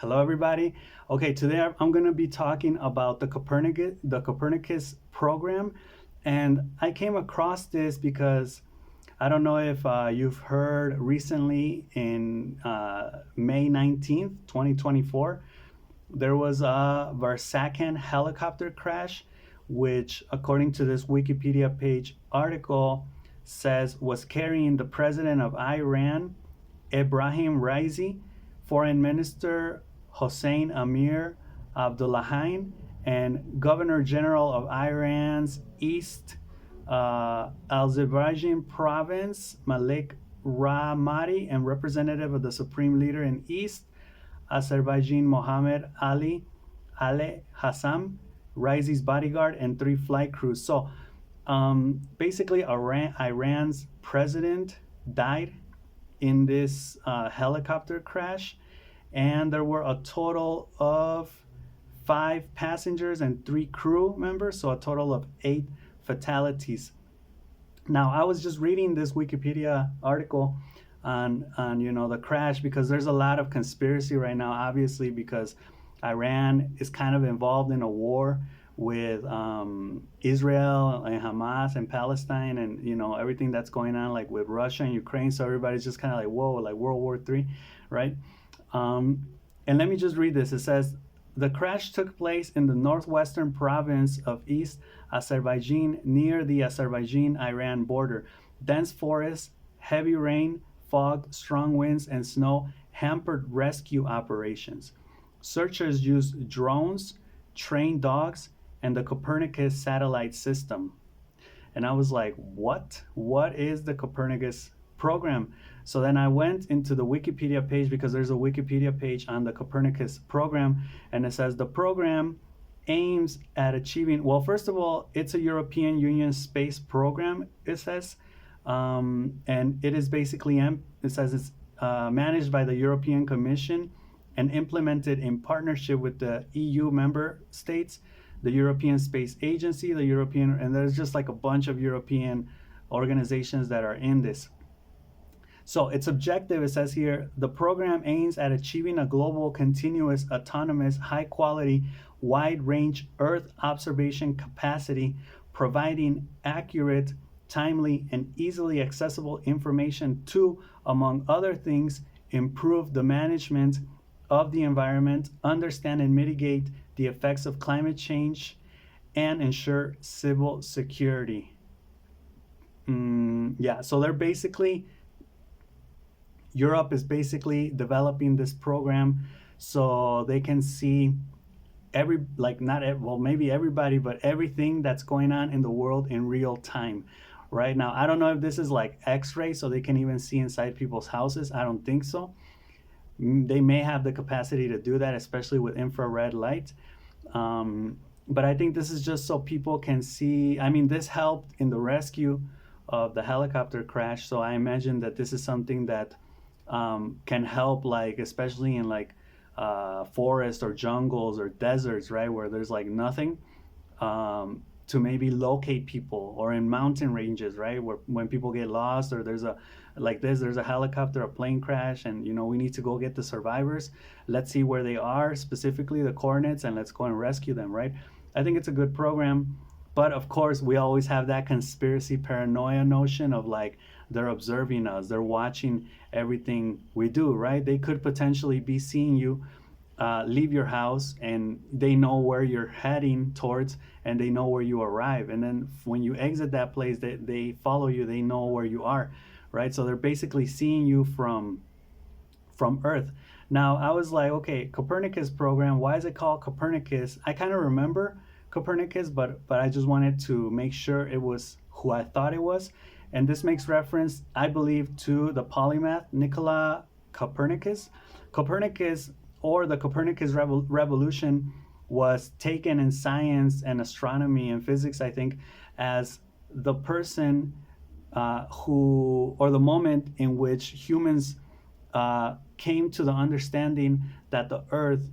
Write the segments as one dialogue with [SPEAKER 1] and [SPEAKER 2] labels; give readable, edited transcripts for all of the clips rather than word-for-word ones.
[SPEAKER 1] Hello, everybody. Okay, today I'm going to be talking about the Copernicus program, and I came across this because I don't know if you've heard recently in May 19th, 2024, there was a Varsakan helicopter crash, which, according to this Wikipedia page article, says was carrying the president of Iran, Ebrahim Raisi, Foreign Minister Hossein Amir Abdullahian, and Governor General of Iran's East Azerbaijan province, Malik Rahmati, and representative of the Supreme Leader in East Azerbaijan, Mohammed Ali Ale Hassam, Raisi's bodyguard, and three flight crews. So basically, Iran's president died in this helicopter crash, and there were a total of five passengers and three crew members, so a total of eight fatalities. Now, I was just reading this Wikipedia article on the crash because there's a lot of conspiracy right now, obviously, because Iran is kind of involved in a war with Israel and Hamas and Palestine, and everything that's going on, like with Russia and Ukraine. So everybody's just kind of like, whoa, like World War III, right? And let me just read this. It says the crash took place in the northwestern province of East Azerbaijan near the Azerbaijan-Iran border. Dense forests, heavy rain, fog, strong winds, and snow hampered rescue operations. Searchers used drones, trained dogs, and the Copernicus satellite system. And I was like, what? What is the Copernicus program? So then I went into the Wikipedia page because there's a Wikipedia page on the Copernicus program, and it says the program aims at achieving, well, first of all, it's a European Union space program, it says. And it is basically, it says it's managed by the European Commission and implemented in partnership with the EU member states, the European Space Agency, and there's just like a bunch of European organizations that are in this. So its objective, it says here, the program aims at achieving a global, continuous, autonomous, high quality, wide range Earth observation capacity, providing accurate, timely, and easily accessible information to, among other things, improve the management of the environment, understand and mitigate the effects of climate change, and ensure civil security. Yeah, so they're basically, Europe is basically developing this program so they can see maybe everybody, but everything that's going on in the world in real time. Right now, I don't know if this is like X-ray, so they can even see inside people's houses. I don't think so. They may have the capacity to do that, especially with infrared light. But I think this is just so people can see. I mean, this helped in the rescue of the helicopter crash, so I imagine that this is something that can help, like especially in like forests or jungles or deserts, right, where there's like nothing, to maybe locate people, or in mountain ranges, right, where when people get lost, or there's a helicopter, a plane crash, and we need to go get the survivors. Let's see where they are, specifically the coordinates, and let's go and rescue them, right? I think it's a good program. But of course, we always have that conspiracy paranoia notion of like they're observing us, they're watching everything we do, right? They could potentially be seeing you leave your house, and they know where you're heading towards, and they know where you arrive. And then when you exit that place, they follow you, they know where you are, right? So they're basically seeing you from Earth. Now, I was like, okay, Copernicus program, why is it called Copernicus? I kind of remember Copernicus, but I just wanted to make sure it was who I thought it was. And this makes reference, I believe, to the polymath Nicola Copernicus. Copernicus, or the Copernicus revolution, was taken in science and astronomy and physics, I think, as the person or the moment in which humans came to the understanding that Earth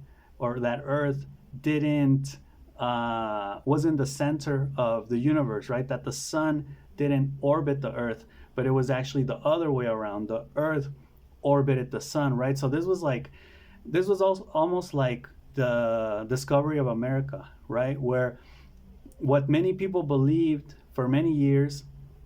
[SPEAKER 1] didn't wasn't the center of the universe, right? That the sun didn't orbit the Earth, but it was actually the other way around. The Earth orbited the sun, right? So this was like this was also almost like the discovery of America, right? Where what many people believed for many years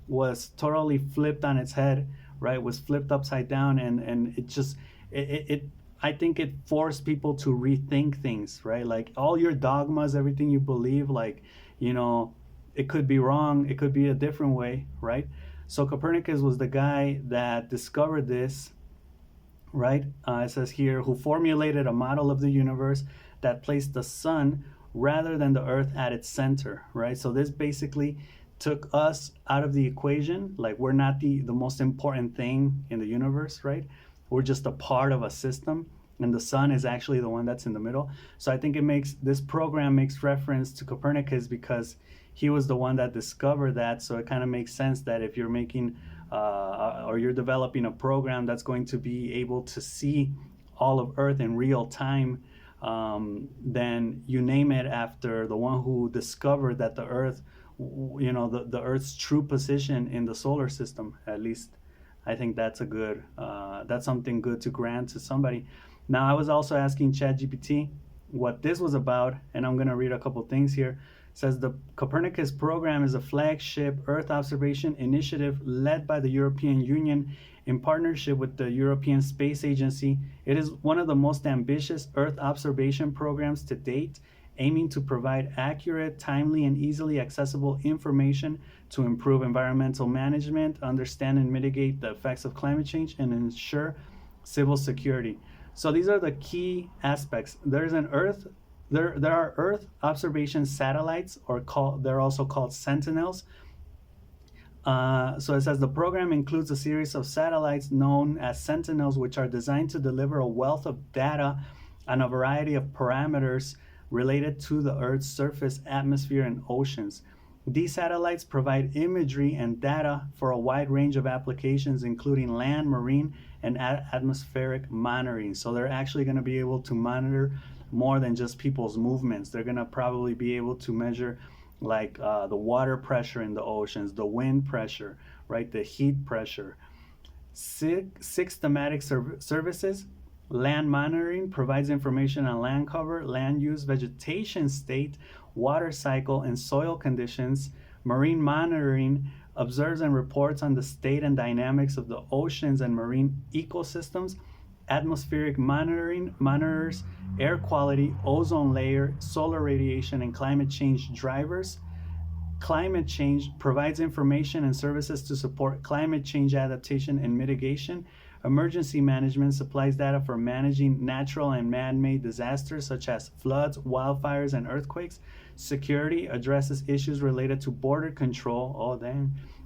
[SPEAKER 1] was totally flipped on its head, right? Was flipped upside down, and it just it I think it forced people to rethink things, right? Like all your dogmas, everything you believe, like, you know, it could be wrong, it could be a different way, right? So Copernicus was the guy that discovered this, right? It says here, who formulated a model of the universe that placed the sun rather than the earth at its center, right? So this basically took us out of the equation. Like we're not the most important thing in the universe, right? We're just a part of a system, and the sun is actually the one that's in the middle. So I think it makes this program makes reference to Copernicus because he was the one that discovered that. So it kind of makes sense that if you're making or you're developing a program that's going to be able to see all of Earth in real time, then you name it after the one who discovered that the Earth, you know, the Earth's true position in the solar system. At least, I think that's something good to grant to somebody. Now, I was also asking ChatGPT what this was about, and I'm going to read a couple things here. It says the Copernicus program is a flagship Earth observation initiative led by the European Union in partnership with the European Space Agency. It is one of the most ambitious Earth observation programs to date, aiming to provide accurate, timely, and easily accessible information to improve environmental management, understand and mitigate the effects of climate change, and ensure civil security. So these are the key aspects. There's an Earth. There are Earth observation satellites, they're also called sentinels. So it says the program includes a series of satellites known as sentinels, which are designed to deliver a wealth of data on a variety of parameters related to the Earth's surface, atmosphere, and oceans. These satellites provide imagery and data for a wide range of applications, including land, marine, and atmospheric monitoring. So they're actually going to be able to monitor more than just people's movements. They're going to probably be able to measure like the water pressure in the oceans, the wind pressure, right, the heat pressure. Six thematic services. Land monitoring provides information on land cover, land use, vegetation state, water cycle, and soil conditions. Marine monitoring observes and reports on the state and dynamics of the oceans and marine ecosystems. Atmospheric monitoring monitors air quality, ozone layer, solar radiation, and climate change drivers. Climate change provides information and services to support climate change adaptation and mitigation. Emergency management supplies data for managing natural and man-made disasters such as floods, wildfires, and earthquakes. Security addresses issues related to border control,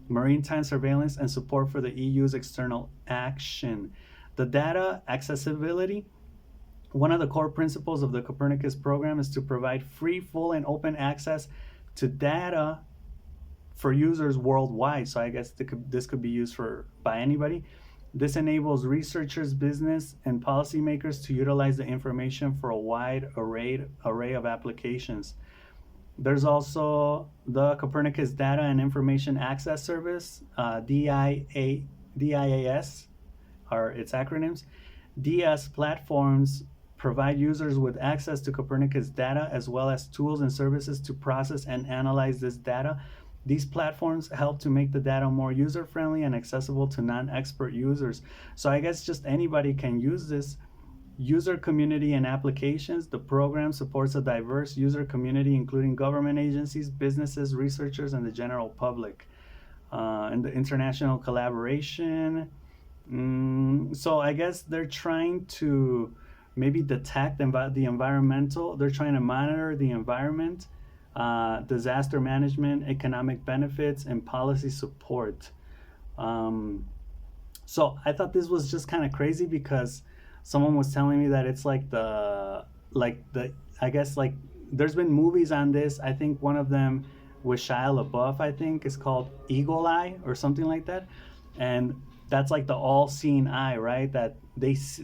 [SPEAKER 1] maritime surveillance, and support for the EU's external action. The data accessibility. One of the core principles of the Copernicus program is to provide free, full, and open access to data for users worldwide. So I guess this could be used by anybody. This enables researchers, business, and policymakers to utilize the information for a wide array of applications. There's also the Copernicus Data and Information Access Service, DIAS, are its acronyms. DIAS platforms provide users with access to Copernicus data as well as tools and services to process and analyze this data. These platforms help to make the data more user-friendly and accessible to non-expert users. So I guess just anybody can use this. User community and applications. The program supports a diverse user community, including government agencies, businesses, researchers, and the general public. And the international collaboration. So I guess they're trying to maybe detect the environmental. They're trying to monitor the environment, disaster management, economic benefits, and policy support. So I thought this was just kind of crazy because someone was telling me that it's like I guess like there's been movies on this. I think one of them with Shia LaBeouf, I think, is called Eagle Eye or something like that, and that's like the all-seeing eye, right? That this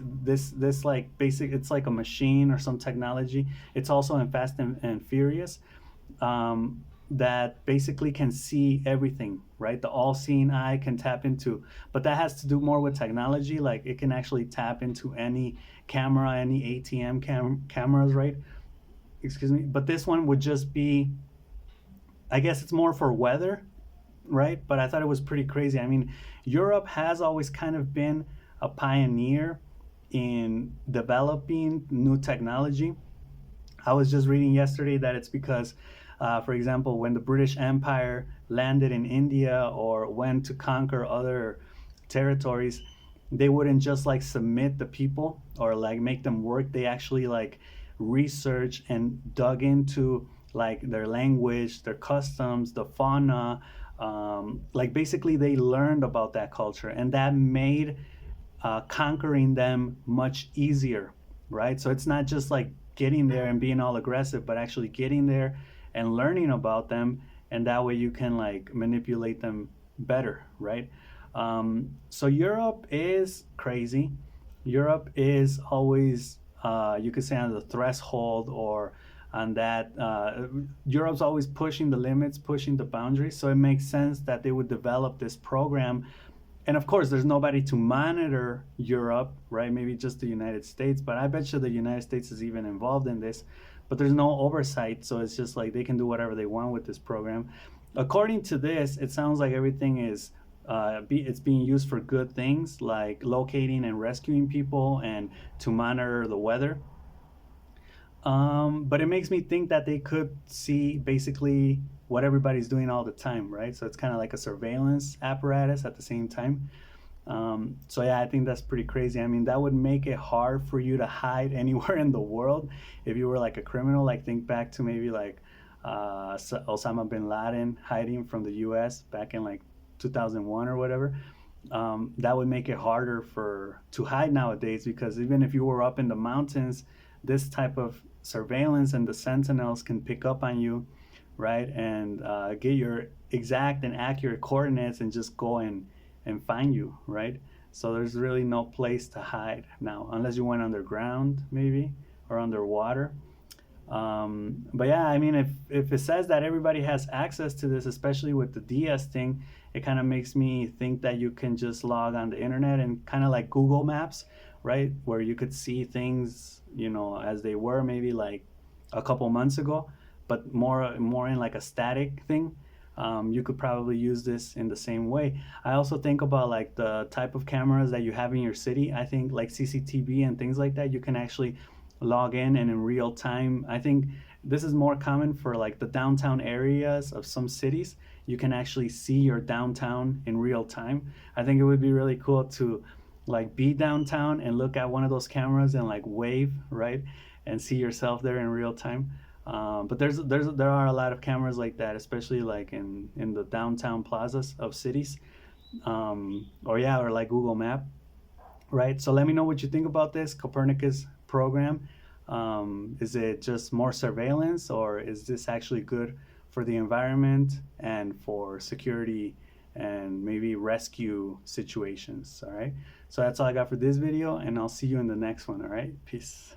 [SPEAKER 1] like basic, it's like a machine or some technology. It's also in Fast and Furious. that basically can see everything, right? The all-seeing eye can tap into, but that has to do more with technology. Like it can actually tap into any camera, any ATM cameras, right? Excuse me. But this one would just be, I guess it's more for weather, right? But I thought it was pretty crazy. I mean, Europe has always kind of been a pioneer in developing new technology. I was just reading yesterday that it's because, for example, when the British Empire landed in India or went to conquer other territories, they wouldn't just like submit the people or like make them work. They actually like research and dug into like their language, their customs, the fauna. Like basically, they learned about that culture, and that made conquering them much easier, right? So it's not just like getting there and being all aggressive, but actually getting there and learning about them, and that way you can like manipulate them better, right? So Europe is crazy. Europe is always, you could say, on the threshold or on that. Europe's always pushing the limits, pushing the boundaries. So it makes sense that they would develop this program. And of course, there's nobody to monitor Europe, right? Maybe just the United States, but I bet you the United States is even involved in this. But there's no oversight, so it's just like they can do whatever they want with this program. According to this, it sounds like everything is it's being used for good things, like locating and rescuing people and to monitor the weather. But it makes me think that they could see basically what everybody's doing all the time, right? So it's kind of like a surveillance apparatus at the same time. So yeah, I think that's pretty crazy. I mean, that would make it hard for you to hide anywhere in the world if you were like a criminal. Like think back to maybe like Osama bin Laden hiding from the U.S. back in like 2001 or whatever. That would make it harder for to hide nowadays, because even if you were up in the mountains, this type of surveillance and the sentinels can pick up on you, right, and get your exact and accurate coordinates and just go and find you, right? So there's really no place to hide now, unless you went underground maybe or underwater. But yeah, I mean, if it says that everybody has access to this, especially with the DS thing, it kind of makes me think that you can just log on the internet and kind of like Google Maps, right? Where you could see things, you know, as they were maybe like a couple months ago, but more in like a static thing. You could probably use this in the same way. I also think about like the type of cameras that you have in your city. I think like CCTV and things like that, you can actually log in and in real time. I think this is more common for like the downtown areas of some cities. You can actually see your downtown in real time. I think it would be really cool to like be downtown and look at one of those cameras and like wave, right, and see yourself there in real time. But there are a lot of cameras like that, especially like in the downtown plazas of cities, or yeah, or like Google Map, right? So let me know what you think about this Copernicus program. Is it just more surveillance, or is this actually good for the environment and for security and maybe rescue situations? All right. So that's all I got for this video, and I'll see you in the next one. All right. Peace.